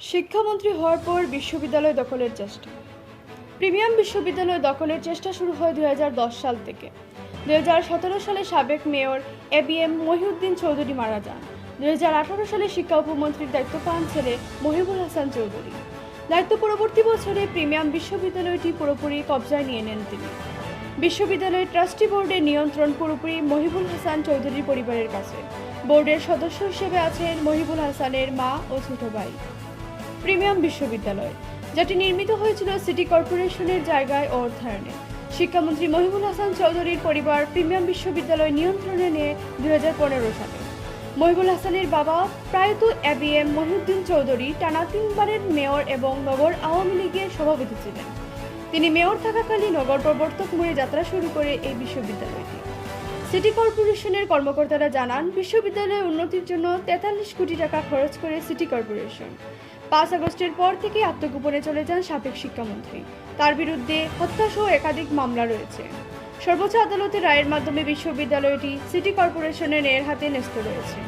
শিক্ষামন্ত্রী হওয়ার পর বিশ্ববিদ্যালয় দখলের চেষ্টা। প্রিমিয়াম বিশ্ববিদ্যালয় দখলের চেষ্টা শুরু হয় 2010 সাল থেকে। 2017 সালে সাবেক মেয়র এবিএম মহিউদ্দিন চৌধুরী মারা যান। 2018 সালে শিক্ষা উপমন্ত্রীর দায়িত্ব পান ছেলে মহিবুল হাসান চৌধুরী। দায়িত্ব পরবর্তী বছরে প্রিমিয়াম বিশ্ববিদ্যালয়টি পুরোপুরি কবজায় নিয়ে নেন তিনি। বিশ্ববিদ্যালয়ের ট্রাস্টি বোর্ডের নিয়ন্ত্রণ পুরোপুরি মহিবুল হাসান চৌধুরীর পরিবারের কাছে। বোর্ডের সদস্য হিসেবে আছেন মহিবুল হাসানের মা ও ছোট ভাই। প্রিমিয়াম বিশ্ববিদ্যালয়, যেটি নির্মিত হয়েছিল সিটি কর্পোরেশনের জায়গায় ও অর্থায়নে, শিক্ষামন্ত্রী মহিবুল হাসান চৌধুরীর পরিবার প্রিমিয়াম বিশ্ববিদ্যালয় নিয়ন্ত্রণে নেয় 2015 সালে। মহিবুল হাসানের বাবা প্রয়াত এবিএম মহিউদ্দিন চৌধুরী টানা 3 বারের মেয়র এবং নগর আওয়ামী লীগের সভাপতি ছিলেন। তিনি মেয়র থাকাকালীন নগর প্রবর্তক মোড়ে যাত্রা শুরু করে এই বিশ্ববিদ্যালয়টি। সিটি কর্পোরেশনের কর্মকর্তারা জানান, বিশ্ববিদ্যালয়ের উন্নতির জন্য 43 কোটি টাকা খরচ করে সিটি কর্পোরেশন। 5 আগস্টের পর থেকে আত্মগোপনে চলে যান সাবেক শিক্ষামন্ত্রী। তার বিরুদ্ধে হত্যাসহ একাধিক মামলা রয়েছে। সর্বোচ্চ আদালতের রায়ের মাধ্যমে বিশ্ববিদ্যালয়টি সিটি কর্পোরেশনের হাতে ন্যস্ত রয়েছে।